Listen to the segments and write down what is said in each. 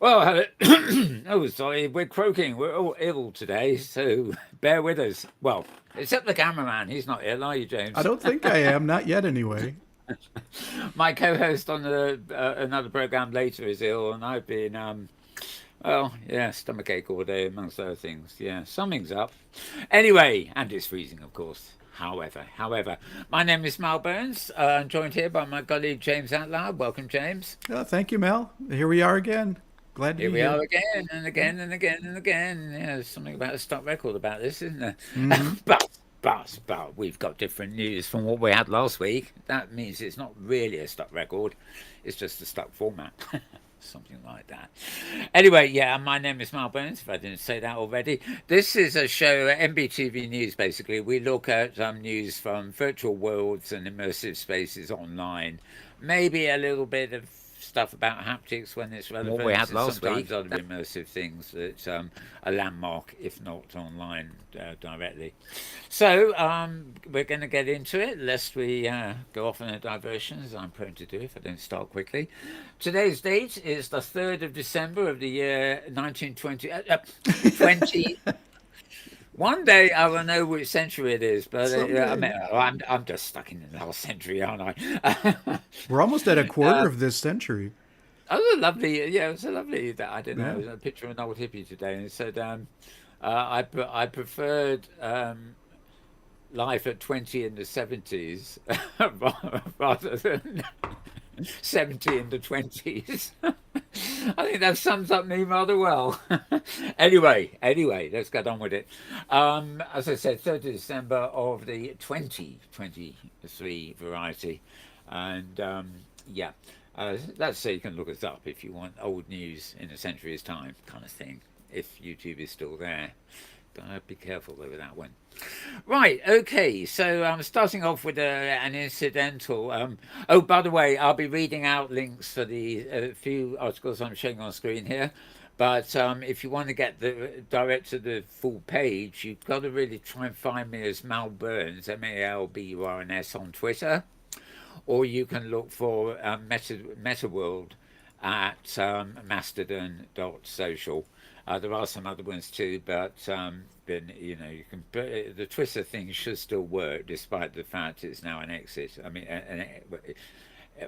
Well, oh, sorry, we're croaking. We're all ill today, so bear with us. Well, except the cameraman. He's not ill, are you, I James? don't think I am, not yet anyway. My co-host on another program later is ill, and I've been, well, yeah, stomachache all day, amongst other things. Yeah, something's up. Anyway, and it's freezing, of course. However, my name is Mal Burns. I'm joined here by my colleague James Atloud. Welcome, James. Thank you, Mel. Here we are again. Glad to Here be we are here. again and Yeah. again and again and again. Yeah, there's something about a stock record about this, isn't there? Hmm. but, but we've got different news from what we had last week. That means it's not really a stock record, it's just a stock format. Something like that. Anyway, yeah, my name is Mal Burns, if I didn't say that already. This is a show, MBTV News, basically. We look at news from virtual worlds and immersive spaces online. Maybe a little bit of stuff about haptics when it's relevant. What we had last sometimes week. Other immersive things that a landmark, if not online directly. So we're going to get into it, lest we go off on a diversion, as I'm prone to do if I don't start quickly. Today's date is the 3rd of December of the year 1920. 20. One day I will know which century it is, but I Someday. mean, I'm just stuck in the last century, aren't I? We're almost at a quarter of this century. Oh, lovely! Yeah, it was a lovely. I don't know. Yeah. It was a picture of an old hippie today, and it said, I preferred life at 20 in the 70s rather than 70 in the 20s. I think that sums up me rather well. Anyway, let's get on with it. As I said, 3rd of December of the 2023 variety, and yeah. That's so you can look us up if you want old news in a century's time, kind of thing. If YouTube is still there, be careful though with that one. Right, okay. So I'm starting off with an incidental. Oh, by the way, I'll be reading out links for the few articles I'm showing on screen here. But if you want to get the direct to the full page, you've got to really try and find me as Mal Burns, MALBURNS on Twitter, or you can look for Meta World at mastodon.social. There are some other ones too, but you know, you can. The Twitter thing should still work despite the fact it's now an exit. I mean,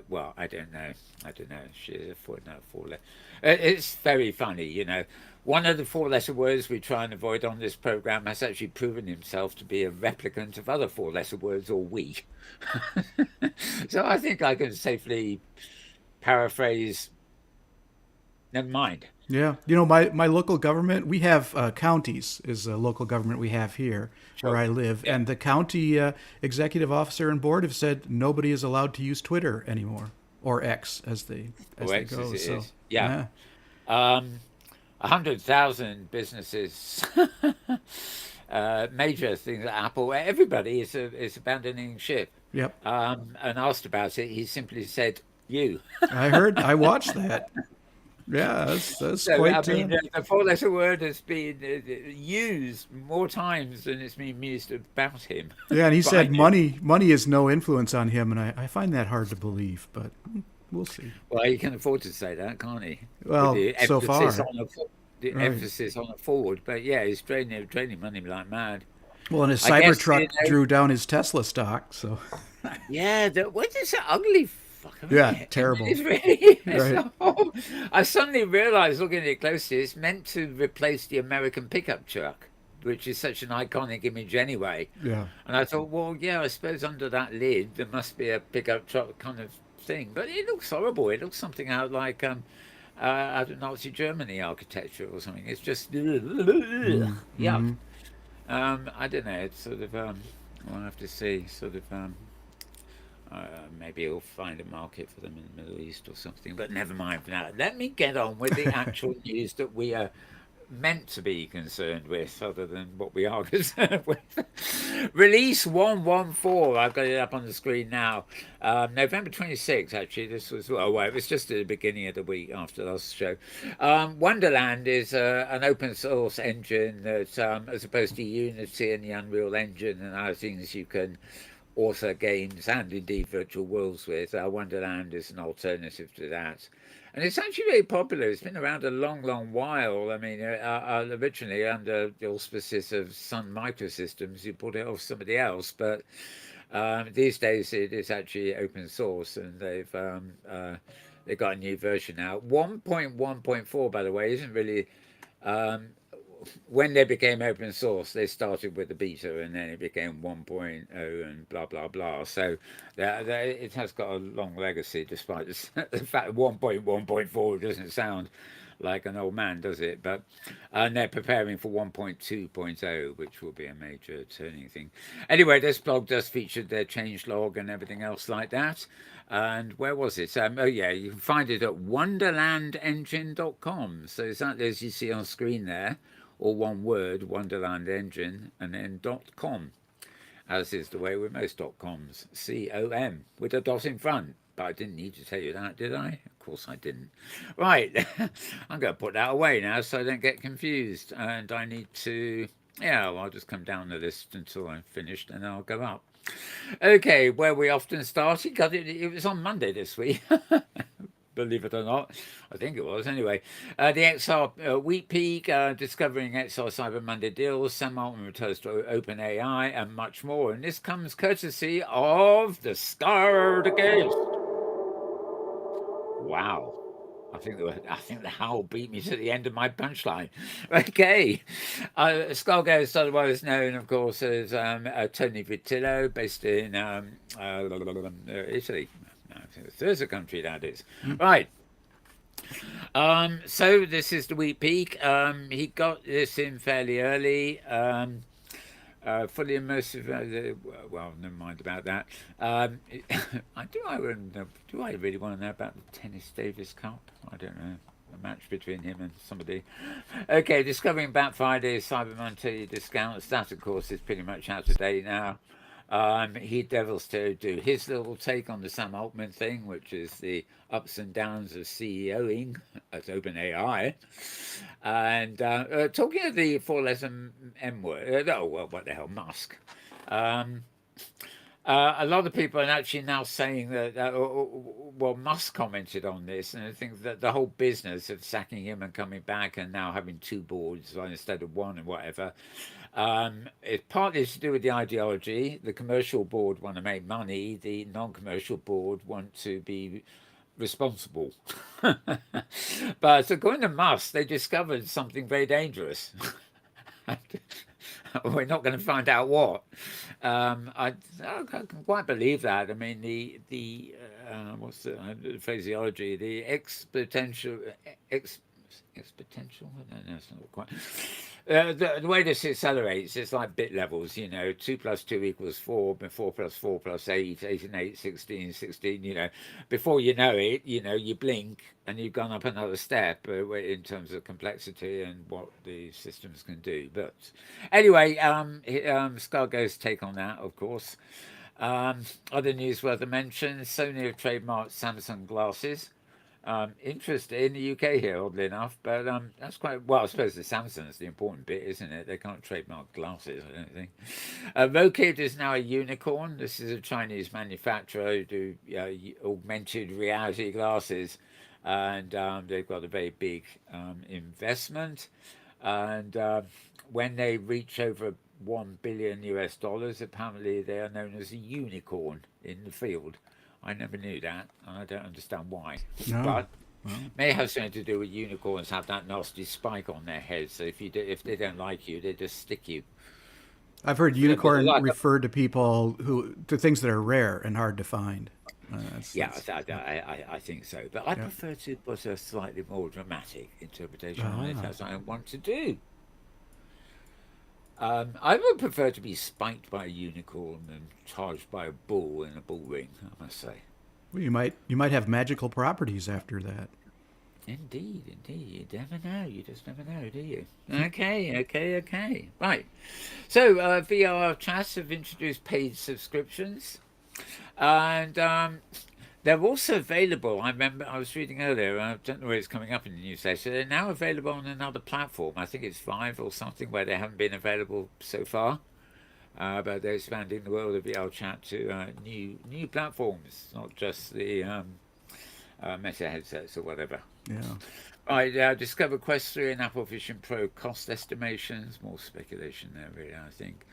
well, I don't know. I don't know. She's a four letter. It's very funny, you know. One of the four-letter words we try and avoid on this program has actually proven himself to be a replicant of other four-letter words or we. So I think I can safely paraphrase. Never mind. Yeah. You know, my local government, we have counties, is a local government we have here where Sure. I live. Yeah. And the county executive officer and board have said nobody is allowed to use Twitter anymore, or X as Or they X as go. it So, is. Yeah. yeah. 100,000 businesses, major things. Apple. Everybody is abandoning ship. Yep. And asked about it, he simply said, "You." I watched that. Yeah, that's So, I quite. mean, the four-letter word has been used more times than it's been used about him Yeah, and he by said him. money is no influence on him, and I find that hard to believe, but we'll see. Well, he can afford to say that, can't he? With Well, so far, the right. emphasis on a forward. But yeah, he's draining money like mad. Well, and his I guess you Cybertruck know. drew down his Tesla stock, so Yeah, what is that ugly fucker, isn't yeah, it? I mean, terrible. it's really. It's Right. a whole, I suddenly realised, looking at it closely, it's meant to replace the American pickup truck, which is such an iconic image anyway. Yeah. And I thought, well, yeah, I suppose under that lid there must be a pickup truck kind of thing. But it looks horrible. It looks something out like out of Nazi Germany architecture or something. It's just yuck. Mm-hmm. I don't know. It's sort of we'll have to see. Sort of maybe he'll find a market for them in the Middle East or something. But never mind for now. Let me get on with the actual news that we are meant to be concerned with, other than what we are concerned with. Release 114. I've got it up on the screen now. November 26th, actually. This was, well, it was just at the beginning of the week after the last show. Wonderland is an open source engine that, as opposed to Unity and the Unreal Engine and other things, you can author games and indeed virtual worlds with. Wonderland is an alternative to that. And it's actually very popular. It's been around a long, long while. I mean, originally under the auspices of Sun Microsystems, who bought it off somebody else. But these days it is actually open source, and they've got a new version now. 1.1.4, by the way, isn't really um, when they became open source, they started with the beta and then it became 1.0 and blah, blah, blah. So it has got a long legacy, despite the fact that 1.1.4 doesn't sound like an old man, does it? But and they're preparing for 1.2.0, which will be a major turning thing. Anyway, this blog does feature their change log and everything else like that. And where was it? Oh, yeah, you can find it at wonderlandengine.com. So exactly as you see on screen there, all one word, Wonderland Engine, and then .com, as is the way with most .coms, C-O-M, with a dot in front. But I didn't need to tell you that, did I? Of course I didn't. Right, I'm going to put that away now so I don't get confused. And I need to, yeah, well, I'll just come down the list until I'm finished and I'll go up. Okay, where we often started, because it was on Monday this week. Believe it or not. I think it was anyway. The XR Wheat Peak, discovering XR Cyber Monday deals, Sam Altman returns to OpenAI, and much more. And this comes courtesy of the Scarred Ghost. Wow. I think the howl beat me to the end of my punchline. Okay. Skull Ghost, otherwise known, of course, as Tony Vitillo, based in Italy. There's a country that is. Right. So this is the Wheat Peak. He got this in fairly early. Fully immersive. Well, never mind about that. Do I really want to know about the Tennis Davis Cup? I don't know. A match between him and somebody. Okay, discovering Black Friday, Cyber Monday discounts. That, of course, is pretty much out of date now. He devils to do his little take on the Sam Altman thing, which is the ups and downs of CEOing at OpenAI. And talking of the four-letter M word, oh, well, what the hell, Musk. A lot of people are actually now saying that, well, Musk commented on this, and I think that the whole business of sacking him and coming back and now having two boards instead of one and whatever, it's partly to do with the ideology. The commercial board want to make money, the non-commercial board want to be responsible. But according to Musk, they discovered something very dangerous. We're not going to find out what. I can quite believe that. I mean, the what's the phraseology? The exponential. Exponential? No, it's not quite. The way this accelerates, it's like bit levels, 2 plus 2 equals 4, 4 plus 4 plus 8, 8 and 8, 16, 16, before you know it, you blink and you've gone up another step in terms of complexity and what the systems can do. But anyway, Scargo's take on that, of course. Other news worth a mention, Sony have trademarked Samsung glasses. Interest in the UK here, oddly enough, but that's quite well. I suppose the Samsung's the important bit, isn't it? They can't trademark glasses, I don't think. Rokid is now a unicorn. This is a Chinese manufacturer who do augmented reality glasses, and they've got a very big investment. And when they reach over $1 billion US, apparently they are known as a unicorn in the field. I never knew that, and I don't understand why. No. But may have something to do with unicorns have that nasty spike on their heads. So if they don't like you, they just stick you. I've heard unicorn referred to people to things that are rare and hard to find. I think so. But I prefer to put a slightly more dramatic interpretation on it, as I want to do. I would prefer to be spiked by a unicorn than charged by a bull in a bull ring, I must say. Well, you might have magical properties after that. Indeed. You never know. You just never know, do you? Okay. Right. So, VR chats have introduced paid subscriptions. And they're also available. I remember I was reading earlier, I don't know where it's coming up in the news section. They're now available on another platform. I think it's Vive or something where they haven't been available so far. but they're expanding the world of VR chat to new platforms, not just the Meta headsets or whatever. Yeah. Right, Discover Quest 3 and Apple Vision Pro cost estimations. More speculation there, really, I think.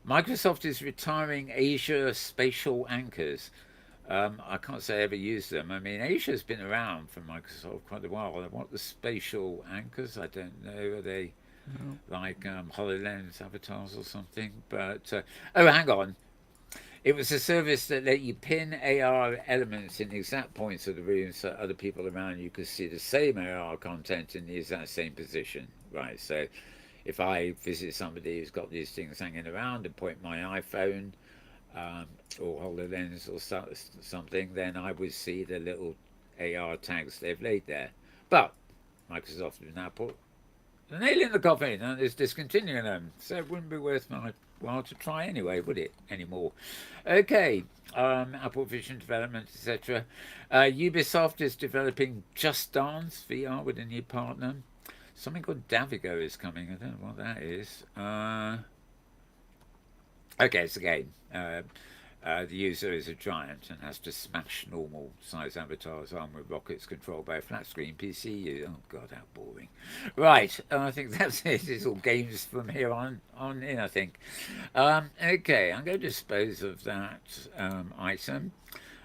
Microsoft is retiring Asia spatial anchors. I can't say I ever used them. I mean, Asia's been around for Microsoft quite a while. What the spatial anchors? I don't know. Are they No. like HoloLens avatars or something? But oh, hang on. It was a service that let you pin AR elements in the exact points of the room so other people around you could see the same AR content in the exact same position. Right. So if I visit somebody who's got these things hanging around and point my iPhone um, or HoloLens or something, then I would see the little AR tags they've laid there. But Microsoft has now put the nail in the coffin and is discontinuing them, so it wouldn't be worth my while to try anyway, would it? Anymore. Okay, Apple Vision development, etc. Ubisoft is developing Just Dance VR with a new partner. Something called Davigo is coming. I don't know what that is. Okay, it's a game. The user is a giant and has to smash normal size avatars armed with rockets controlled by a flat screen PC. Oh god, how boring! Right, I think that's it. It's all games from here on in. I think. Okay, I'm going to dispose of that item,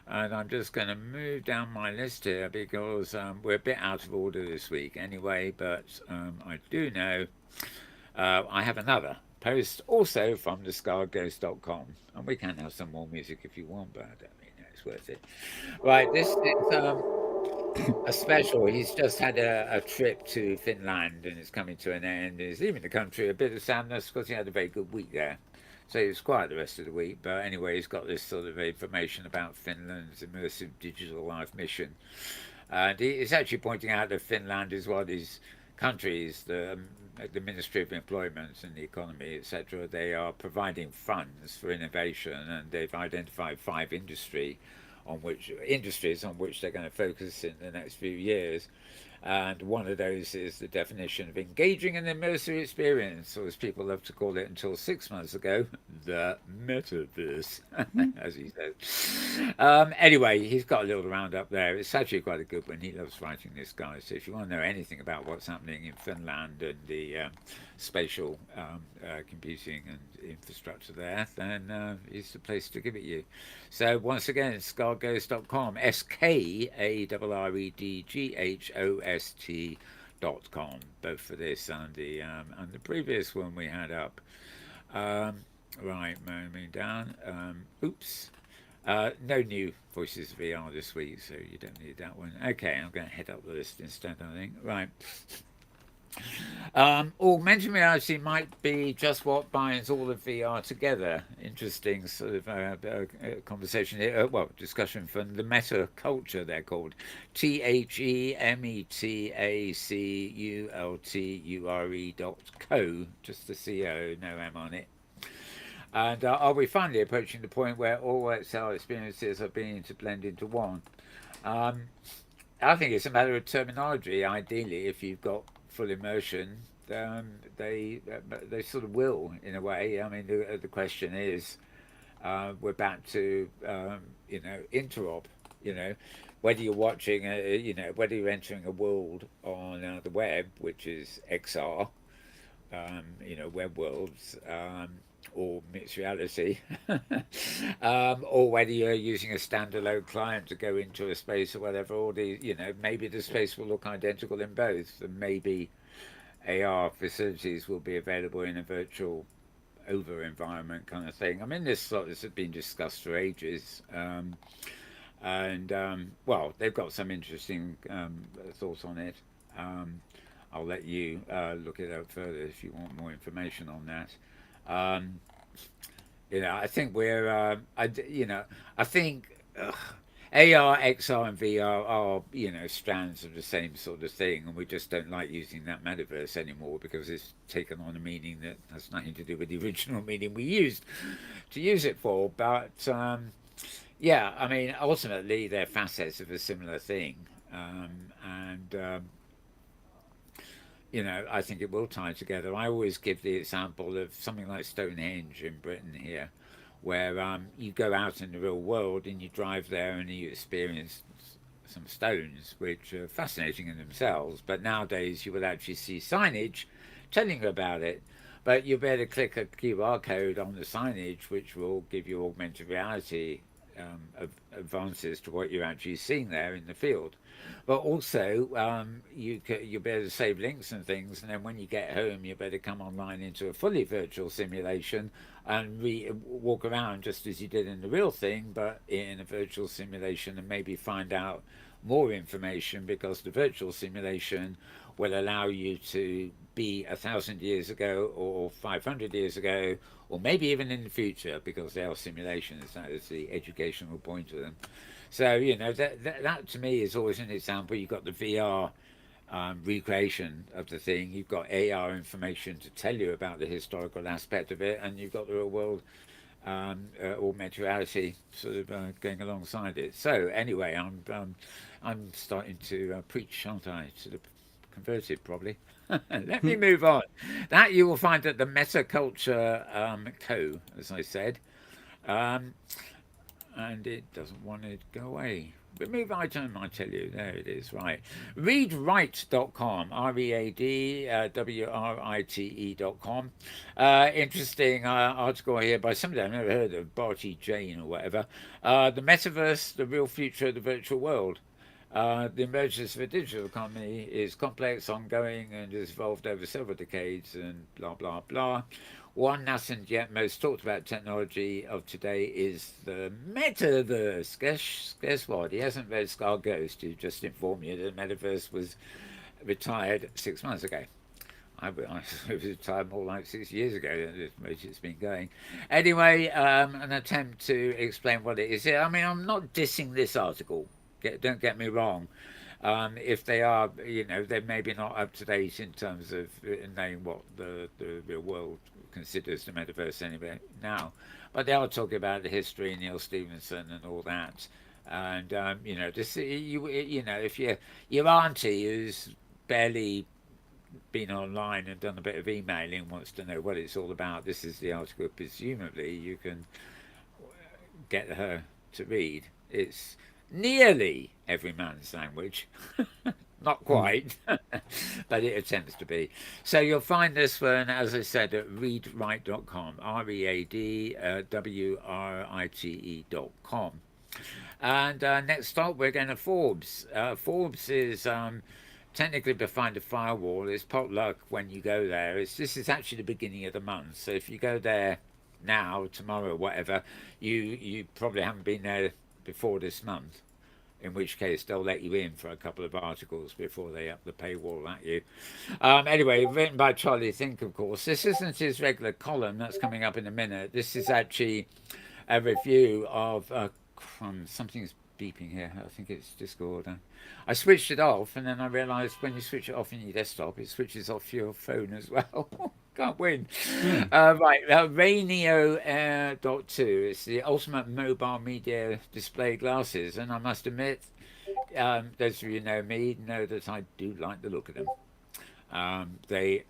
and I'm just going to move down my list here because we're a bit out of order this week anyway. But I do know I have another post also from thescarghost.com, and we can have some more music if you want, but I don't really know it's worth it. Right, this is a special. He's just had a trip to Finland and it's coming to an end. He's leaving the country a bit of sadness because he had a very good week there. So he was quiet the rest of the week, but anyway, he's got this sort of information about Finland's immersive digital life mission. And he's actually pointing out that Finland is one of these countries, the Ministry of Employment and the Economy, etc., they are providing funds for innovation, and they've identified five industries on which they're going to focus in the next few years. And one of those is the definition of engaging an immersive experience, or as people love to call it until 6 months ago, the metaverse, as he says. Anyway, he's got a little roundup there. It's actually quite a good one. He loves writing, this guy. So if you want to know anything about what's happening in Finland and the spatial computing and infrastructure there, then it's the place to give it you. So once again, it's scarghost.com, SKARREDGHOST.com, both for this and the previous one we had up. Right, moving down. Oops. No new Voices VR this week, so you don't need that one. Okay, I'm going to head up the list instead, I think. Right. Augmented reality might be just what binds all of VR together. Interesting sort of conversation here. Well, discussion from the Meta Culture, they're called. THEMETACULTURE.co, just the CO, no M on it. And are we finally approaching the point where all XR experiences are beginning to blend into one? I think it's a matter of terminology. Ideally, if you've got full immersion, they sort of will in a way. I mean, the question is, we're back to interop. Whether you're watching, whether you're entering a world on the web, which is XR, web worlds. Or mixed reality, or whether you're using a standalone client to go into a space or whatever, or maybe the space will look identical in both, and maybe AR facilities will be available in a virtual over environment kind of thing. I mean, this has been discussed for ages, well, they've got some interesting thoughts on it. I'll let you look it up further if you want more information on that. I think I think AR, XR, and VR are, strands of the same sort of thing, and we just don't like using that metaverse anymore because it's taken on a meaning that has nothing to do with the original meaning we used to use it for. But yeah, I mean, ultimately, they're facets of a similar thing, and I think it will tie together. I always give the example of something like Stonehenge in Britain here, where you go out in the real world and you drive there and you experience some stones which are fascinating in themselves. But nowadays you will actually see signage telling you about it. But you'll be able to click a QR code on the signage, which will give you augmented reality advances to what you're actually seeing there in the field. But also, you'll be able to save links and things, and then when you get home, you better come online into a fully virtual simulation and walk around just as you did in the real thing, but in a virtual simulation, and maybe find out more information because the virtual simulation will allow you to be 1,000 years ago or 500 years ago, or maybe even in the future, because they are simulations. That is the educational point of them. So that to me is always an example. You've got the VR recreation of the thing. You've got AR information to tell you about the historical aspect of it, and you've got the real world augmented reality sort of going alongside it. So anyway, I'm starting to preach, aren't I, to the converted probably. Let me move on. That you will find at the Metaculture Co, as I said. Um, and it doesn't want to go away. Remove item, I tell you. There it is, right. Readwrite.com, READWRITE.com. Interesting article here by somebody I've never heard of, Barty Jane or whatever. The metaverse, the real future of the virtual world. The emergence of a digital economy is complex, ongoing, and has evolved over several decades, and blah, blah, blah. One nascent yet most talked about technology of today is the metaverse. Guess what? He hasn't read Scar Ghost, who just informed you that the metaverse was retired 6 months ago. I was retired more like 6 years ago. It's been going. Anyway, an attempt to explain what it is. I mean, I'm not dissing this article. Don't get me wrong. If they are, they're maybe not up to date in terms of knowing what the real world considers the metaverse anyway now. But they are talking about the history, Neil Stephenson and all that. And, this, if your auntie who's barely been online and done a bit of emailing wants to know what it's all about, this is the article presumably you can get her to read. It's nearly every man's language. Not quite, but it attempts to be. So you'll find this one, as I said, at readwrite.com, READWRITE.com. And next up, we're going to Forbes. Forbes is technically behind a firewall. It's potluck when you go there. This is actually the beginning of the month. So if you go there now, tomorrow, whatever, you probably haven't been there before this month, in which case they'll let you in for a couple of articles before they up the paywall at you. Anyway, written by Charlie Think, of course. This isn't his regular column. That's coming up in a minute. This is actually a review of something's beeping here. I think it's Discord. I switched it off, and then I realised when you switch it off in your desktop, it switches off your phone as well. Can't win. Right, Rainio Air Dot 2. It's the ultimate mobile media display glasses, and I must admit, those of you who know me know that I do like the look of them. They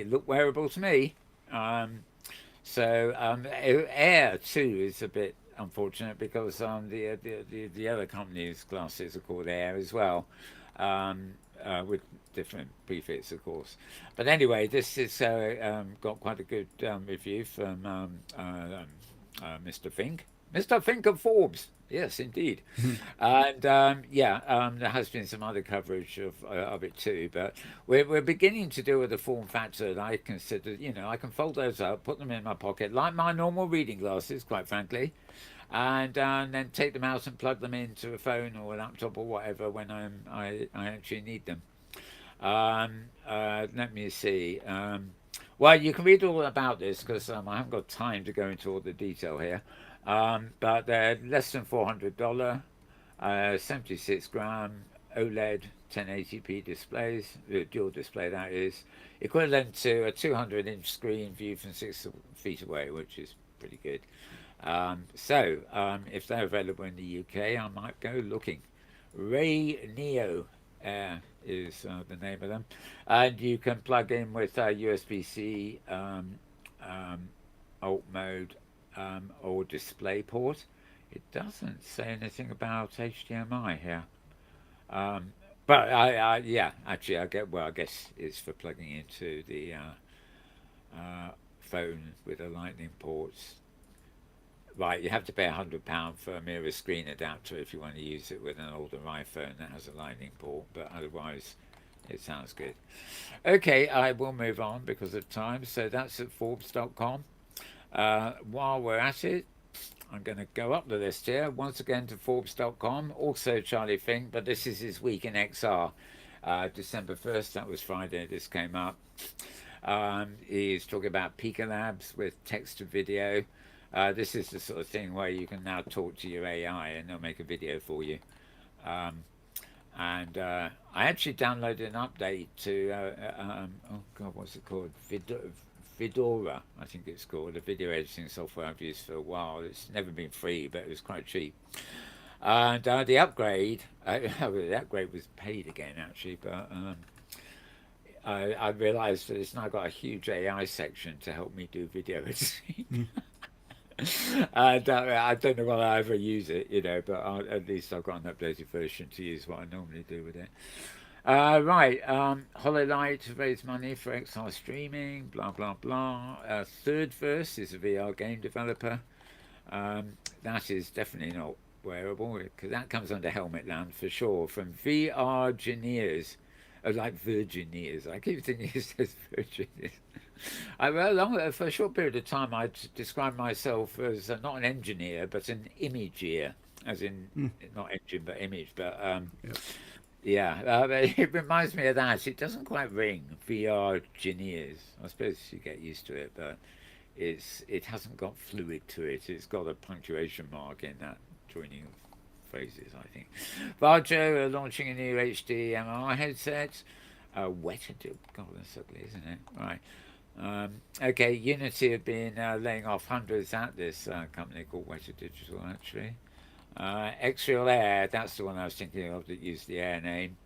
look wearable to me. Air 2 is a bit unfortunate because the other company's glasses are called Air as well. With different prefix, of course. But anyway, this is got quite a good review from Mr. Fink. Mr. Fink of Forbes. Yes, indeed. And there has been some other coverage of it too. But we're beginning to deal with the form factor that I consider, I can fold those up, put them in my pocket, like my normal reading glasses, quite frankly. And then take them out and plug them into a phone or a laptop or whatever when I actually need them. Let me see. Well, you can read all about this because I haven't got time to go into all the detail here. But they're less than $400, 76 gram OLED 1080p displays, dual display that is, equivalent to a 200-inch screen viewed from 6 feet away, which is pretty good. If they're available in the UK, I might go looking. Rainio, Air is the name of them, and you can plug in with USB-C, alt mode, or DisplayPort. It doesn't say anything about HDMI here. Um, but yeah, actually, I guess it's for plugging into the phone with the lightning ports. Right, you have to pay £100 for a mirror screen adapter if you want to use it with an older iPhone that has a lightning port, but otherwise it sounds good. Okay, I will move on because of time. So that's at Forbes.com. While we're at it, I'm going to go up the list here once again to Forbes.com. Also Charlie Fink, but this is his week in XR. December 1st, that was Friday, this came up. He's talking about Pika Labs with text to video. This is the sort of thing where you can now talk to your AI and they'll make a video for you. And I actually downloaded an update to, oh God, what's it called? Vidora, I think it's called, a video editing software I've used for a while. It's never been free, but it was quite cheap. And the upgrade, the upgrade was paid again actually, but I realised that it's now got a huge AI section to help me do video editing. And I don't know whether I ever use it, but at least I've got an updated version to use what I normally do with it. Right, Hololight to raise money for XR streaming, blah blah blah. Third Verse is a VR game developer. That is definitely not wearable because that comes under Helmet Land for sure. From VR Engineers, like Virgineers. I keep thinking it says Virgineers. For a short period of time, I described myself as not an engineer, but an imageer, as in not engine, but image. But Yep. yeah, it reminds me of that. It doesn't quite ring. VR engineers. I suppose you get used to it, but it hasn't got fluid to it. It's got a punctuation mark in that joining of phrases, I think. Varjo are launching a new HDMI headset. Wetted. God, that's ugly, isn't it? Right. Okay, Unity have been laying off hundreds at this company called Weta Digital, actually. X-Real Air, that's the one I was thinking of that used the Air name.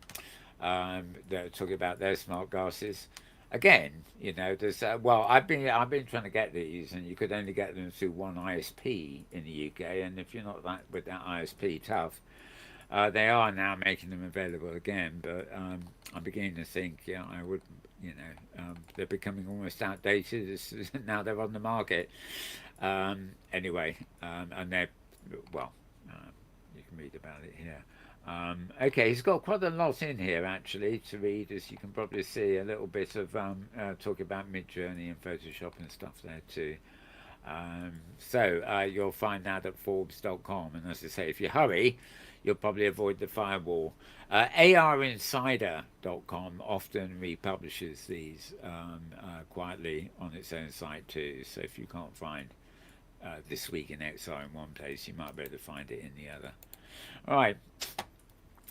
They're talking about their smart glasses. Again, there's I've been trying to get these, and you could only get them through one ISP in the UK, and if you're not with that ISP, tough. They are now making them available again, but I'm beginning to think, I would, they're becoming almost outdated. Now they're on the market. Anyway, and they're, well, you can read about it here. Okay, he's got quite a lot in here actually to read, as you can probably see. A little bit of talk about Midjourney and Photoshop and stuff there too. So you'll find that at Forbes.com, and as I say, if you hurry, you'll probably avoid the firewall. ARinsider.com often republishes these quietly on its own site too. So if you can't find This Week in XR in one place, you might be able to find it in the other. All right.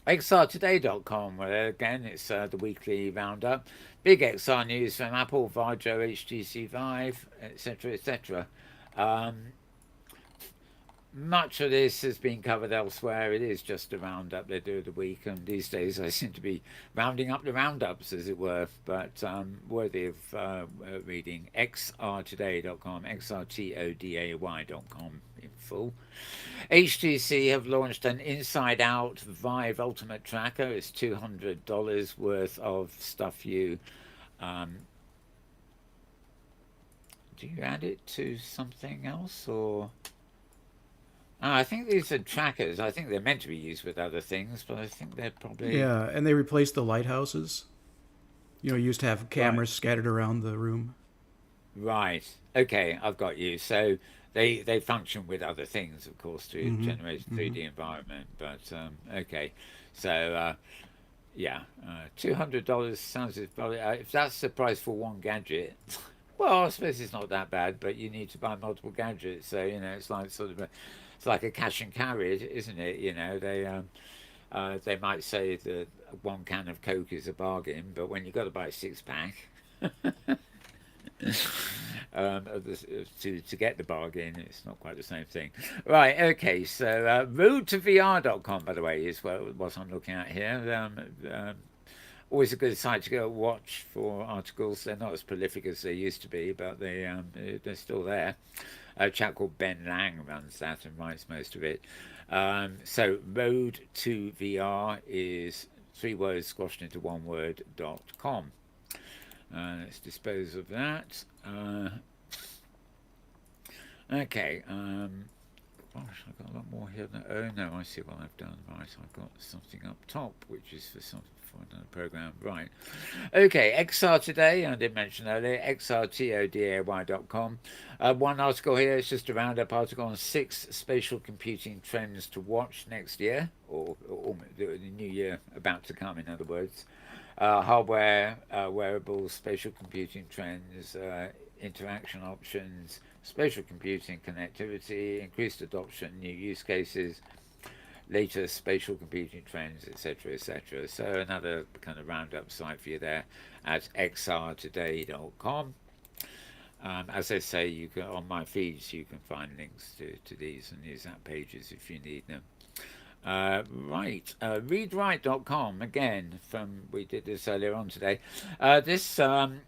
XRtoday.com, where again it's the weekly roundup. Big XR news from Apple, Varjo, HTC Vive, etc., etc. Much of this has been covered elsewhere. It is just a roundup they do of the week, and these days I seem to be rounding up the roundups, as it were, but worthy of reading. XRtoday.com, XRTODAY.com in full. HTC have launched an Inside Out Vive Ultimate Tracker. It's $200 worth of stuff you... do you add it to something else, or... I think these are trackers. I think they're meant to be used with other things, but I think they're probably... Yeah, and they replaced the lighthouses. You used to have cameras Right. scattered around the room. Right. Okay, I've got you. So they function with other things, of course, to generate a 3D environment. But okay, so yeah, $200 sounds as probably if that's the price for one gadget. Well, I suppose it's not that bad, but you need to buy multiple gadgets, so it's like sort of it's like a cash and carry, isn't it? They might say that one can of Coke is a bargain, but when you've got to buy a 6-pack. to get the bargain. It's not quite the same thing. Right, okay, so roadtovr.com, by the way, is what I'm looking at here. Always a good site to go watch for articles. They're not as prolific as they used to be, but they're still there. A chap called Ben Lang runs that and writes most of it. So Road to VR is 3 words squashed into 1 word.com. Let's dispose of that. Okay. Gosh, I've got a lot more here. Oh no, I see what I've done. Right, I've got something up top, which is for another program. Right. Okay, XR Today, I did mention earlier, xrtoday.com. One article here is just a roundup article on 6 spatial computing trends to watch next year, or the new year about to come, in other words. Hardware, wearables, spatial computing trends, interaction options, spatial computing connectivity, increased adoption, new use cases, latest spatial computing trends, etc., etc. So another kind of roundup site for you there at xrtoday.com. As I say, you can, on my feeds you can find links to these and these app pages if you need them. Right, readwrite.com again. We did this earlier on today. The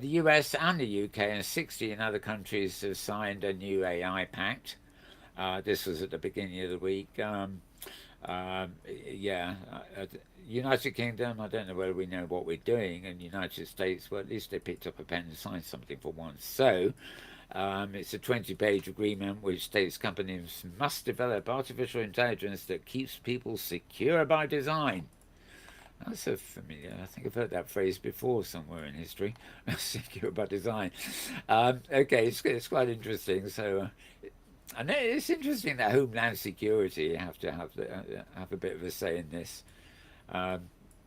US and the UK and 60 other countries have signed a new AI pact. This was at the beginning of the week. United Kingdom, I don't know whether we know what we're doing, and United States, well, at least they picked up a pen and signed something for once. So it's a 20-page agreement which states companies must develop artificial intelligence that keeps people secure by design. That's so familiar. I think I've heard that phrase before somewhere in history. Secure by design. Okay, it's quite interesting. So, and it's interesting that Homeland Security have to have a bit of a say in this.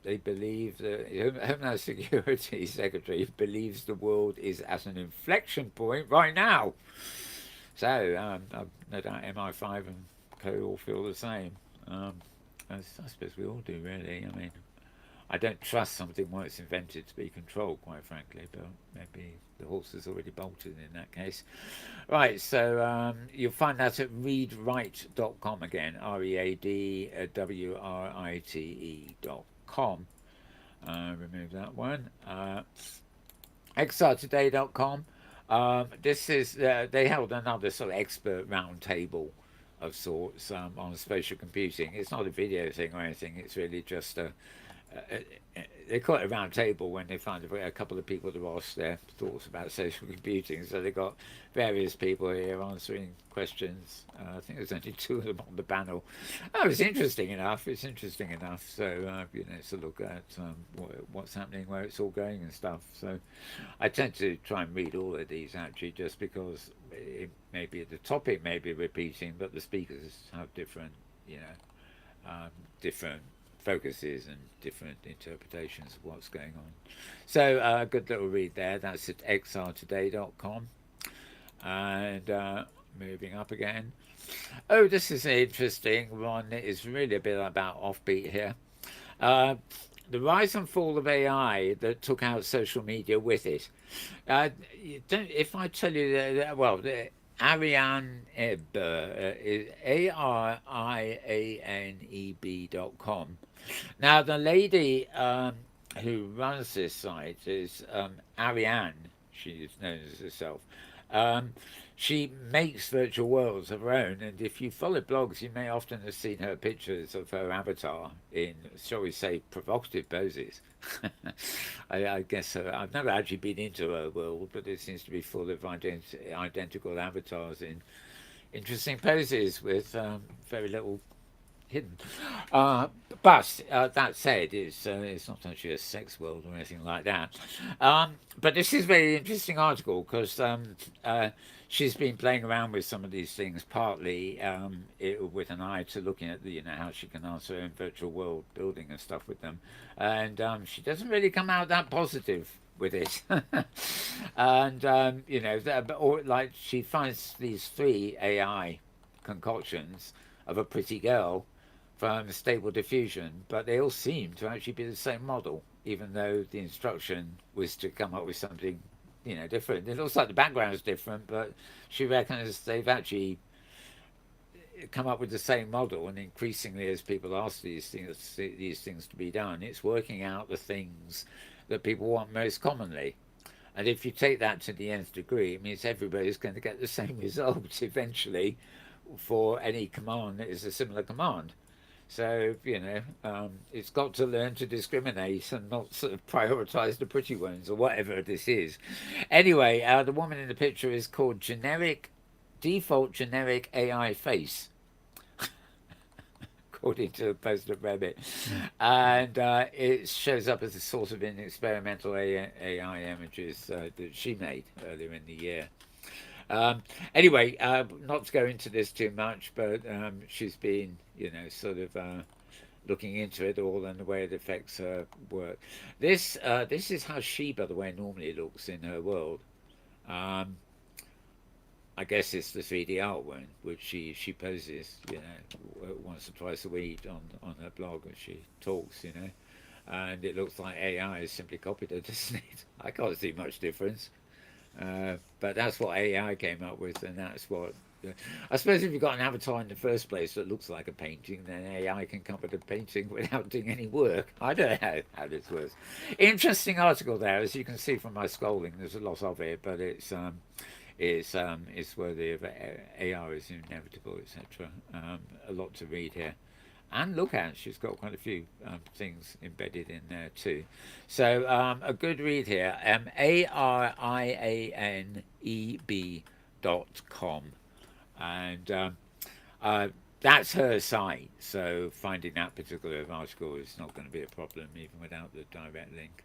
They believe the Homeland Security Secretary believes the world is at an inflection point right now. So no doubt MI5 and co all feel the same. I suppose we all do, really. I mean, I don't trust something once invented to be controlled, quite frankly, but maybe the horse is already bolted in that case. Right, so you'll find that at readwrite.com again, readwrite.com. Remove that one. xrtoday.com. This is, they held another sort of expert round table of sorts on spatial computing. It's not a video thing or anything, it's really just they call it a round table when they find a couple of people to ask their thoughts about social computing. So they got various people here answering questions. I think there's only 2 of them on the panel. Oh, it's interesting enough. So it's a look at what's happening, where it's all going and stuff. So I tend to try and read all of these actually, just because it maybe the topic may be repeating, but the speakers have different, different focuses and different interpretations of what's going on. So good little read there. That's at xrtoday.com. And moving up again. Oh, this is an interesting one. It's really a bit about offbeat here. The rise and fall of AI that took out social media with it. If I tell you that, Ariane Ebb is ARIANEB.com. Now, the lady who runs this site is Ariane, she is known as herself. She makes virtual worlds of her own, and if you follow blogs, you may often have seen her pictures of her avatar in, shall we say, provocative poses. I guess I've never actually been into her world, but it seems to be full of identical avatars in interesting poses with very little hidden. But that said, it's not actually a sex world or anything like that. But this is a very interesting article because she's been playing around with some of these things, partly with an eye to looking at how she can answer in virtual world building and stuff with them, and she doesn't really come out that positive with it. And or like she finds these 3 AI concoctions of a pretty girl from Stable Diffusion, but they all seem to actually be the same model, even though the instruction was to come up with something different. It looks like the background is different, but she reckons they've actually come up with the same model, and increasingly, as people ask these things to be done, it's working out the things that people want most commonly. And if you take that to the nth degree, it means everybody's going to get the same results eventually for any command that is a similar command. So, it's got to learn to discriminate and not sort of prioritize the pretty ones or whatever this is. Anyway, the woman in the picture is called Default Generic AI Face, according to a post of Reddit. And it shows up as a source of in experimental AI images that she made earlier in the year. Anyway, not to go into this too much, but she's been, sort of looking into it all and the way it affects her work. This is how she, by the way, normally looks in her world. I guess it's the 3D art one, which she poses, once or twice a week on her blog as she talks, and it looks like AI has simply copied her, doesn't it? I can't see much difference. But that's what AI came up with, and that's what I suppose if you've got an avatar in the first place that looks like a painting, then AI can come up with a painting without doing any work. I don't know how this works. Interesting article there, as you can see from my scrolling. There's a lot of it, but it's worthy of AI is inevitable, etc. A lot to read here. And look at, she's got quite a few things embedded in there too. So a good read here, arianeb.com. And that's her site. So finding that particular article is not going to be a problem, even without the direct link.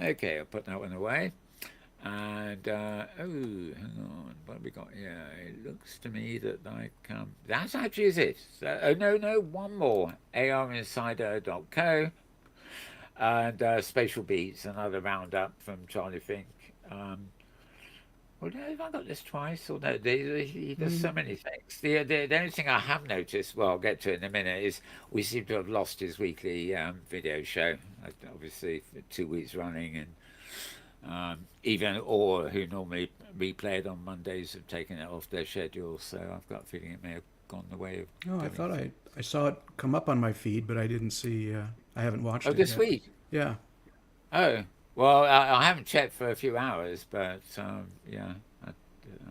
Okay, I'll put that one away. And hang on, what have we got here? It looks to me that that's actually is it. So, no, one more. arinsider.co and Spatial Beats, another roundup from Charlie Fink. Well, have I got this twice? Or no, he does so many things. The only thing I have noticed, well, I'll get to it in a minute, is we seem to have lost his weekly video show. Obviously, 2 weeks running, and even or who normally replay it on Mondays have taken it off their schedule, so I've got a feeling it may have gone the way of. Oh, I thought I saw it come up on my feed, but I didn't see. I haven't watched it this yet. week. Yeah. Oh well, I haven't checked for a few hours, but yeah, I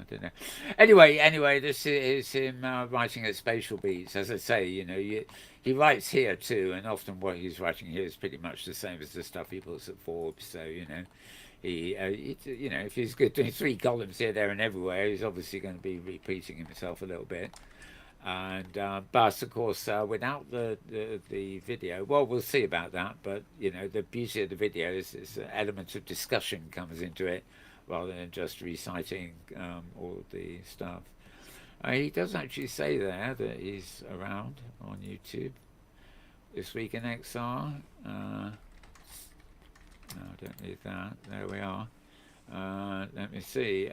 don't know. Anyway, this is him writing at Spatial Beats. As I say, he writes here too, and often what he's writing here is pretty much the same as the stuff he puts at Forbes. So he if he's good doing 3 columns here, there, and everywhere, he's obviously going to be repeating himself a little bit. And but of course, without the video, well, we'll see about that. But the beauty of the video is an element of discussion comes into it, rather than just reciting all the stuff. He does actually say there that he's around on YouTube this week in XR. No, I don't need that. There we are. Let me see.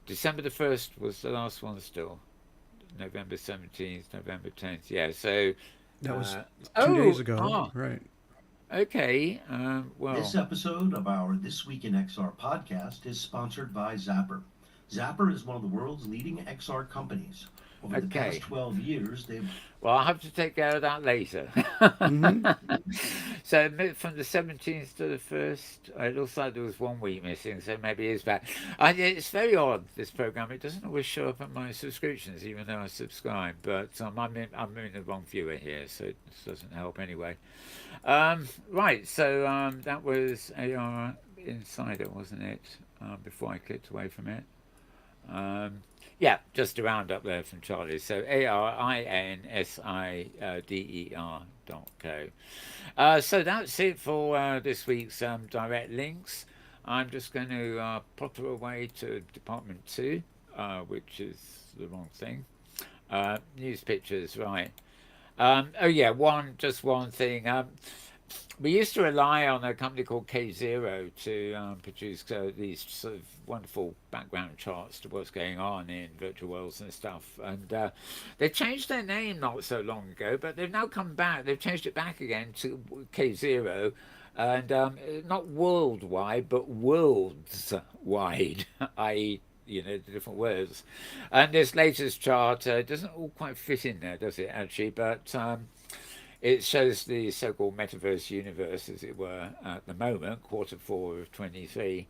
December the 1st was the last one still. November 17th, November 10th. Yeah, so that was 2 days ago. Right. Okay. Well, this episode of our This Week in XR podcast is sponsored by Zapper. Zapper is one of the world's leading XR companies. Over the past 12 years, they've... Well, I'll have to take care of that later. So from the 17th to the 1st, it looks like there was 1 week missing, so maybe it's back. It's very odd, this program. It doesn't always show up on my subscriptions, even though I subscribe. But I'm in the wrong viewer here, so it doesn't help anyway. Right, so that was AR Insider, wasn't it? Before I clicked away from it. Yeah, just a roundup there from Charlie. So ARINSIDER.co. So that's it for this week's direct links. I'm just going to potter away to Department 2, which is the wrong thing. News pictures, right. Oh yeah, just one thing. We used to rely on a company called K0 to produce these sort of wonderful background charts to what's going on in virtual worlds and stuff. And they changed their name not so long ago, but they've now come back. They've changed it back again to K0 and not worldwide, but worlds wide, i.e., the different words. And this latest chart doesn't all quite fit in there, does it, actually? But it shows the so-called metaverse universe, as it were, at the moment, quarter 4 of 23.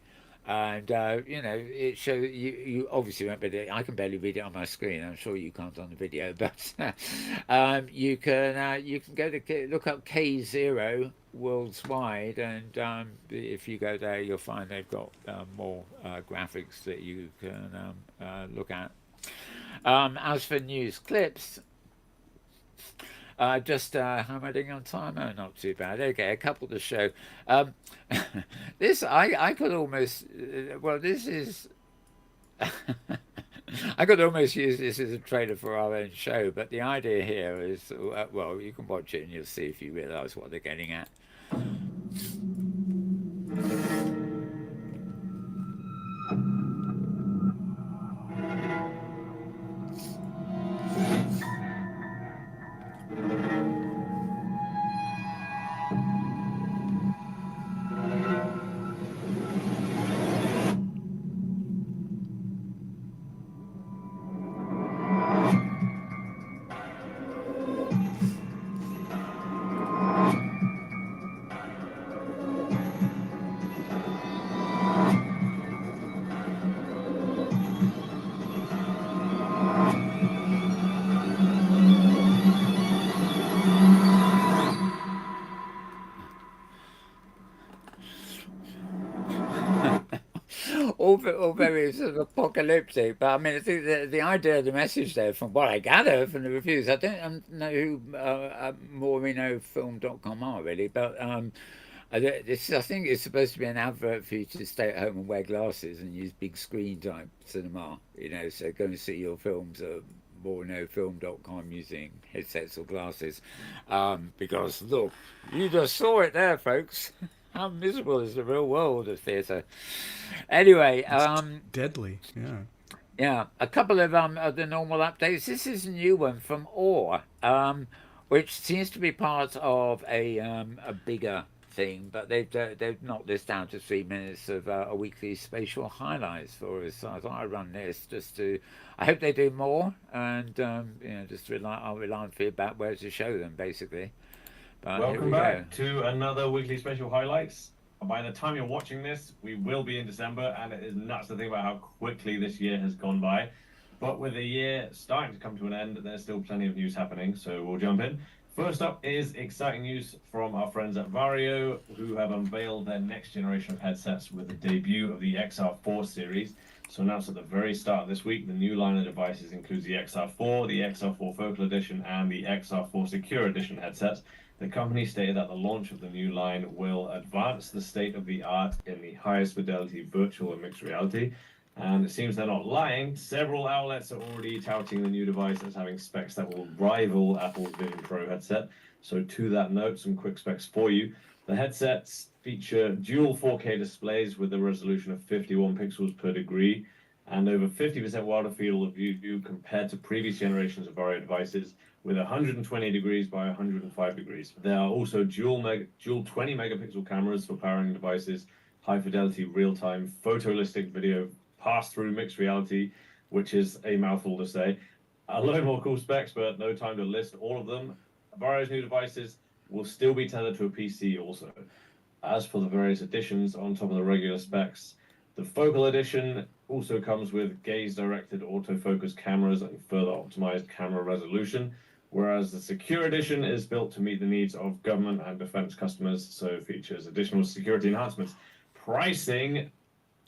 And it shows you obviously won't be able to, I can barely read it on my screen. I'm sure you can't on the video, but you can go to look up K0 worldwide, and if you go there, you'll find they've got more graphics that you can look at. As for news clips, just how am I doing on time? Oh, not too bad. Okay, a couple to show. Um, this I could almost well, this is I could almost use this as a trailer for our own show. But the idea here is, well, you can watch it and you'll see if you realise what they're getting at. All very sort of apocalyptic, but I mean, I think the idea, the message there, from what I gather from the reviews, I don't know who moreeknowfilm.com are really, but I think it's supposed to be an advert for you to stay at home and wear glasses and use big screen type cinema, so go and see your films at moreknowfilm.com using headsets or glasses, because look, you just saw it there, folks. How miserable is the real world of theatre? Anyway, It's deadly. Yeah. yeah, a couple of the normal updates. This is a new one from Awe, which seems to be part of a bigger thing, but they've knocked this down to 3 minutes of a weekly spatial highlights for us. So I thought I'd run this just to. I hope they do more, and just I'll rely on feedback where to show them, basically. But here Welcome we back go. to another weekly special highlights. By the time you're watching this, we will be in December, and it is nuts to think about how quickly this year has gone by. But with the year starting to come to an end, there's still plenty of news happening, so we'll jump in. First up is exciting news from our friends at Vario, who have unveiled their next generation of headsets with the debut of the XR4 series. So announced at the very start of this week, the new line of devices includes the XR4, the XR4 Focal Edition, and the XR4 Secure Edition headsets. The company stated that the launch of the new line will advance the state of the art in the highest fidelity virtual and mixed reality. And it seems they're not lying. Several outlets are already touting the new device as having specs that will rival Apple's Vision Pro headset. So to that note, some quick specs for you. The headsets feature dual 4K displays with a resolution of 51 pixels per degree and over 50% wider field of view compared to previous generations of Vario devices, with 120 degrees by 105 degrees. There are also dual 20 megapixel cameras for powering devices, high fidelity real-time photolistic video pass-through mixed reality, which is a mouthful to say. A load more cool specs, but no time to list all of them. Vario's new devices will still be tethered to a PC also. As for the various editions on top of the regular specs, the Focal Edition also comes with gaze-directed autofocus cameras and further optimized camera resolution, whereas the Secure Edition is built to meet the needs of government and defense customers, so features additional security enhancements. Pricing,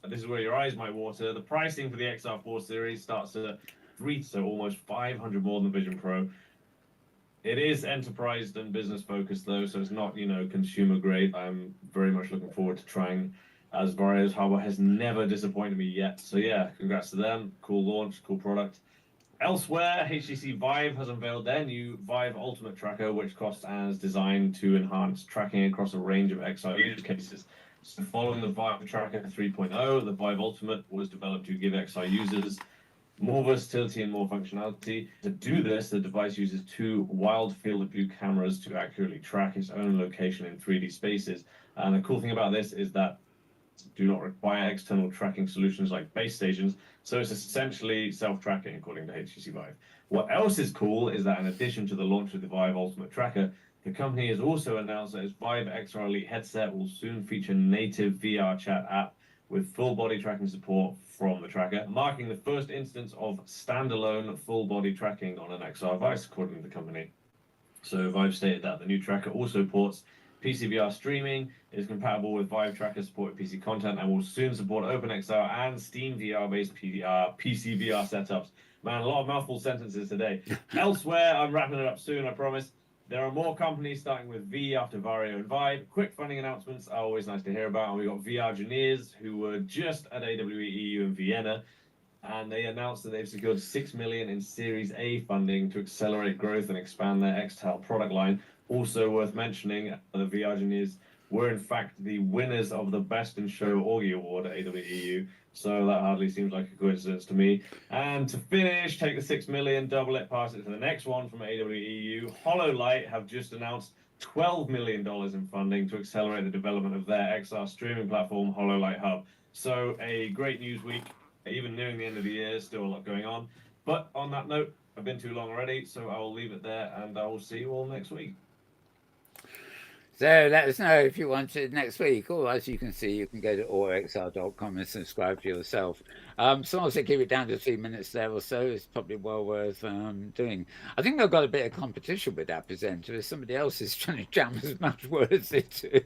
this is where your eyes might water, the pricing for the XR4 series starts at $300, so almost $500 more than the Vision Pro. It is enterprise and business focused though, so it's not, consumer grade. I'm very much looking forward to trying, as Vario's hardware has never disappointed me yet. So yeah, congrats to them. Cool launch, cool product. Elsewhere, HTC Vive has unveiled their new Vive Ultimate Tracker, which costs and is designed to enhance tracking across a range of XR use cases. So following the Vive Tracker 3.0, the Vive Ultimate was developed to give XR users more versatility and more functionality. To do this, the device uses two wide field of view cameras to accurately track its own location in 3D spaces. And the cool thing about this is that do not require external tracking solutions like base stations, so it's essentially self-tracking according to HTC Vive. What else is cool is that in addition to the launch of the Vive Ultimate Tracker, the company has also announced that its Vive XR Elite headset will soon feature native VR chat app with full body tracking support from the tracker, marking the first instance of standalone full body tracking on an XR device, according to the company. So Vive stated that the new tracker also ports PCVR streaming, is compatible with Vive Tracker supported PC content, and will soon support OpenXR and Steam VR-based PCVR setups. Man, a lot of mouthful sentences today. Elsewhere, I'm wrapping it up soon, I promise. There are more companies starting with V after Vario and Vive. Quick funding announcements are always nice to hear about. And we got VRgineers, who were just at AWE EU in Vienna, and they announced that they've secured $6 million in Series A funding to accelerate growth and expand their Xtal product line. Also worth mentioning, the VRgineers were in fact the winners of the Best in Show Augie Award at AWE, so that hardly seems like a coincidence to me. And to finish, take the $6 million, double it, pass it to the next one from AWE. HoloLight have just announced $12 million in funding to accelerate the development of their XR streaming platform, HoloLight Hub. So a great news week, even nearing the end of the year, still a lot going on. But on that note, I've been too long already, so I will leave it there, and I will see you all next week. So let us know if you want it next week, or as you can see, you can go to orxr.com and subscribe for yourself. So also keep it down to 3 minutes there or so. It's probably well worth doing. I think I've got a bit of competition with that presenter. If somebody else is trying to jam as much words into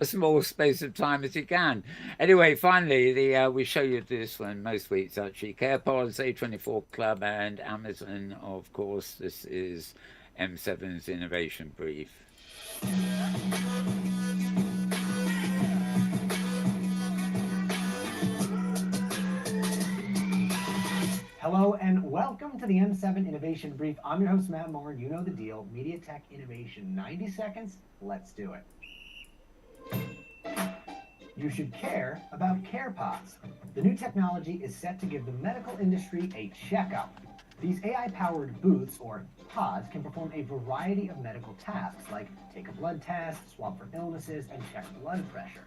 a small space of time as you can. Anyway, finally, we show you this one most weeks actually. CarePods, A24 Club, and Amazon, of course. This is M7's Innovation Brief. Hello and welcome to the M7 Innovation Brief. I'm your host, Matt Moore. You know the deal. Media Tech Innovation. 90 seconds. Let's do it. You should care about CarePods. The new technology is set to give the medical industry a checkup. These AI-powered booths, or pods, can perform a variety of medical tasks, like take a blood test, swab for illnesses, and check blood pressure.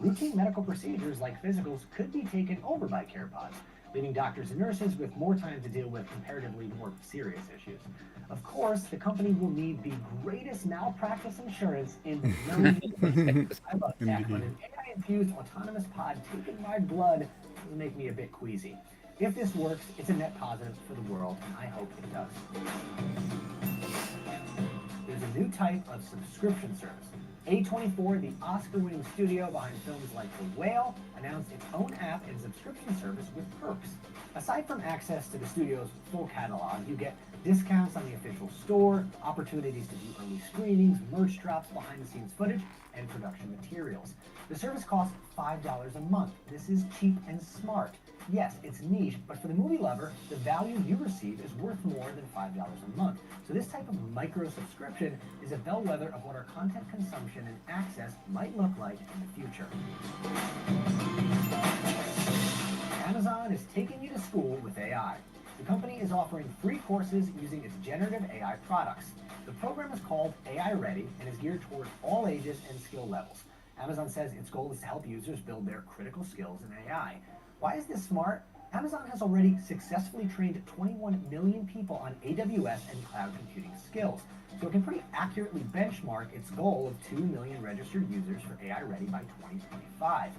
Routine medical procedures like physicals could be taken over by CarePods, leaving doctors and nurses with more time to deal with comparatively more serious issues. Of course, the company will need the greatest malpractice insurance in years. I love that, but an AI-infused autonomous pod taking my blood does make me a bit queasy. If this works, it's a net positive for the world, and I hope it does. There's a new type of subscription service. A24, the Oscar-winning studio behind films like The Whale, announced its own app and subscription service with perks. Aside from access to the studio's full catalog, you get discounts on the official store, opportunities to view early screenings, merch drops, behind-the-scenes footage, and production materials. The service costs $5 a month. This is cheap and smart. Yes, it's niche, but for the movie lover, the value you receive is worth more than $5 a month. So this type of micro subscription is a bellwether of what our content consumption and access might look like in the future. Amazon is taking you to school with AI. The company is offering free courses using its generative AI products. The program is called AI Ready and is geared toward all ages and skill levels. Amazon says its goal is to help users build their critical skills in AI. Why is this smart? Amazon has already successfully trained 21 million people on AWS and cloud computing skills, so it can pretty accurately benchmark its goal of 2 million registered users for AI Ready by 2025.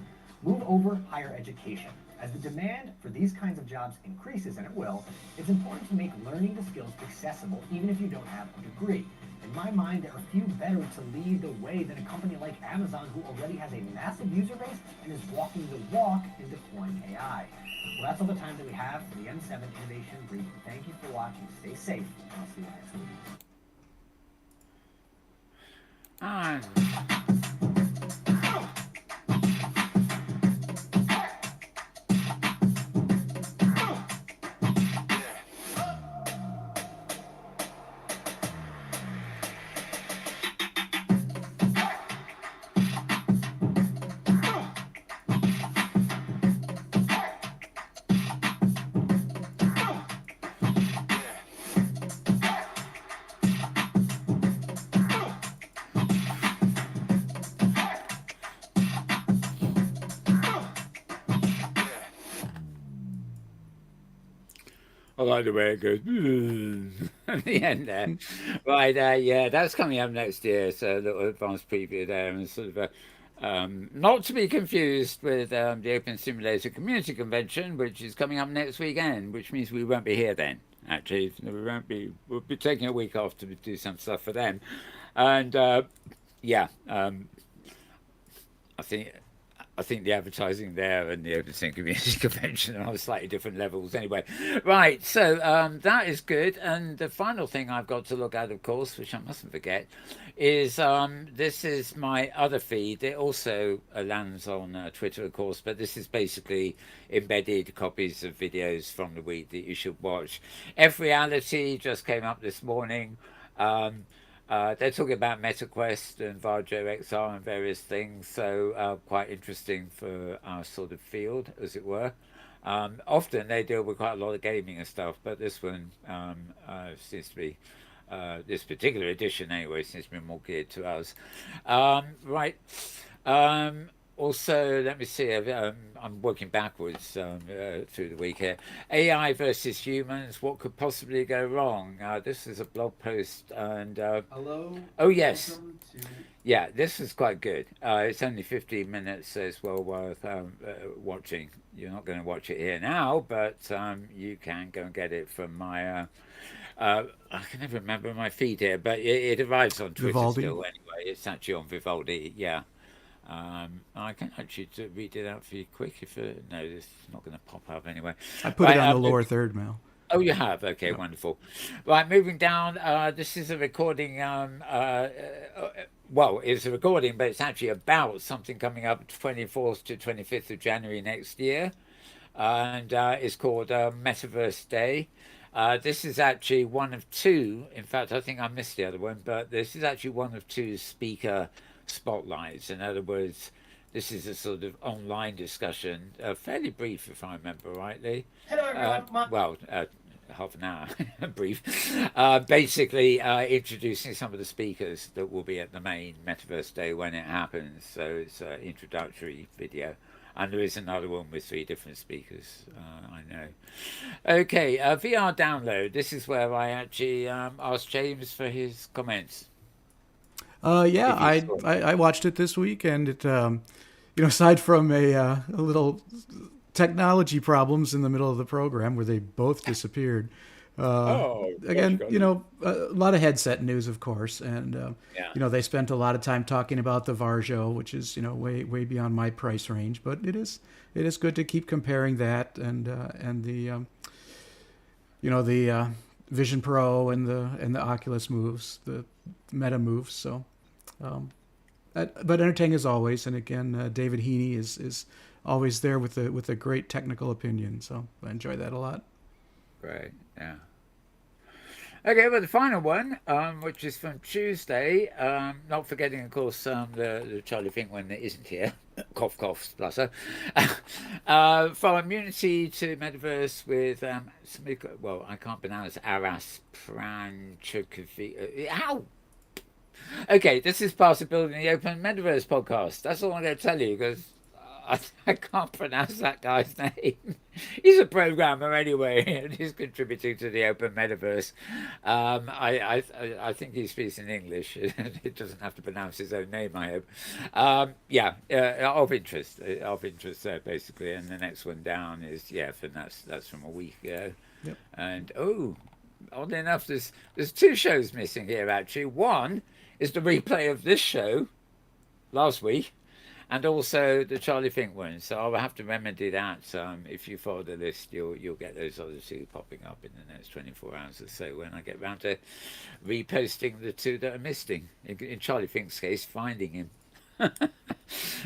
Move over higher education. As the demand for these kinds of jobs increases, and it will, it's important to make learning the skills accessible even if you don't have a degree. In my mind, there are few better to lead the way than a company like Amazon, who already has a massive user base and is walking the walk in deploying AI. Well, that's all the time that we have for the M7 Innovation Brief. Thank you for watching. Stay safe, and I'll see you next week. I like the way it goes at the end there. Right, yeah, that's coming up next year. So a little advanced preview there, and sort of a, not to be confused with the Open Simulator Community Convention, which is coming up next weekend, which means we won't be here then. Actually, we won't be. We'll be taking a week off to do some stuff for them, and yeah, I think. I think the advertising there and the Open Sim Community Convention are on slightly different levels anyway. Right, so that is good. And the final thing I've got to look at, of course, which I mustn't forget, is this is my other feed. It also lands on Twitter, of course, but this is basically embedded copies of videos from the week that you should watch. F Reality just came up this morning. They're talking about MetaQuest and Varjo XR and various things, so quite interesting for our sort of field, as it were. Often they deal with quite a lot of gaming and stuff, but this one seems to be, this particular edition anyway, seems to be more geared to us. Right. Also, let me see. I'm working backwards through the week here. AI versus humans. What could possibly go wrong? This is a blog post, and Hello. oh yes, To... yeah, this is quite good. It's only 15 minutes, so it's well worth watching. You're not going to watch it here now, but you can go and get it from my. I can never remember my feed here, but it arrives on Twitter Vivaldi. still anyway. It's actually on Vivaldi. Yeah. I can actually read it out for you quick if no, it's not going to pop up anyway. I put it on the lower third, Mal. Oh, you have? Okay, wonderful. Right, moving down. This is a recording. Well, it's a recording, but it's actually about something coming up 24th to 25th of January next year, and it's called Metaverse Day. This is actually one of two. In fact, I think I missed the other one, but this is actually one of two speaker spotlights. In other words, this is a sort of online discussion, fairly brief, if I remember rightly. Hello, everyone. Well, half an hour, brief. Basically, introducing some of the speakers that will be at the main Metaverse Day when it happens. So it's an introductory video. And there is another one with 3 different speakers, I know. Okay, VR download. This is where I actually asked James for his comments. Yeah, I watched it this week, and it, aside from a little technology problems in the middle of the program where they both disappeared. Again, a lot of headset news, of course, and they spent a lot of time talking about the Varjo, which is way beyond my price range, but it is good to keep comparing that and the the Vision Pro and the Oculus moves, the Meta moves. So, but entertaining as always. And again, David Heaney is always there with a great technical opinion. So I enjoy that a lot. Right. Yeah. Okay, well, the final one, which is from Tuesday, not forgetting, of course, the Charlie Fink one that isn't here, cough, cough, splutter, from Immunity to Metaverse with, well, I can't pronounce Aras Pranchukovi. How? Okay, this is part of Building the Open Metaverse podcast. That's all I'm going to tell you, because I can't pronounce that guy's name. He's a programmer anyway, and he's contributing to the Open Metaverse. I think he speaks in English. It doesn't have to pronounce his own name, I hope. Of interest there, basically. And the next one down is, that's from a week ago. Yep. And, oddly enough, there's 2 shows missing here, actually. One is the replay of this show last week, and also the Charlie Fink one. So I'll have to remedy that. If you follow the list, you'll get those other 2 popping up in the next 24 hours or so when I get round to reposting the 2 that are missing. In Charlie Fink's case, finding him. The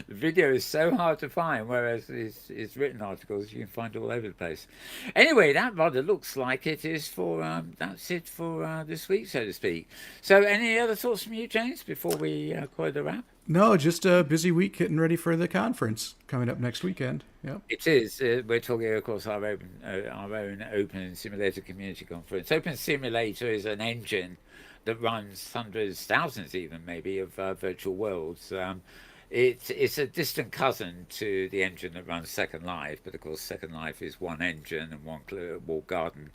video is so hard to find, whereas his written articles you can find all over the place. Anyway, that rather looks like it is for that's it for this week, so to speak. So, any other thoughts from you, James, before we call it a wrap? No, just a busy week getting ready for the conference coming up next weekend. Yep. It is. We're talking, of course, our own Open Simulator Community Conference. Open Simulator is an engine that runs hundreds, thousands even maybe, of virtual worlds. It's a distant cousin to the engine that runs Second Life, but of course Second Life is one engine and one walled garden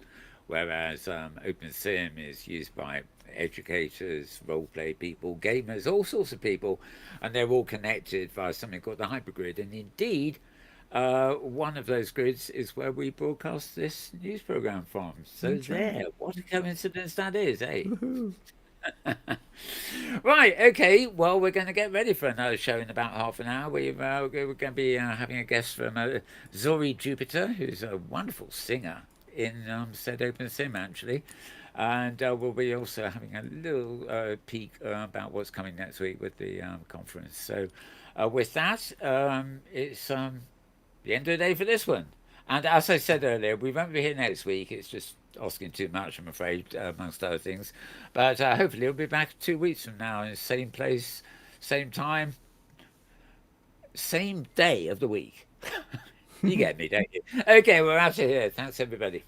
whereas OpenSim is used by educators, role-play people, gamers, all sorts of people, and they're all connected via something called the hypergrid. And indeed, one of those grids is where we broadcast this news program from. So That's right. there, what a coincidence that is, eh? Right, okay, well, we're going to get ready for another show in about half an hour. We're going to be having a guest from Zori Jupiter, who's a wonderful singer in said OpenSim, actually. And we'll be also having a little peek about what's coming next week with the conference. So with that, it's the end of the day for this one. And as I said earlier, we won't be here next week. It's just asking too much, I'm afraid, amongst other things. But hopefully we'll be back 2 weeks from now in the same place, same time, same day of the week. You get me, don't you? Okay, we're out of here. Thanks, everybody.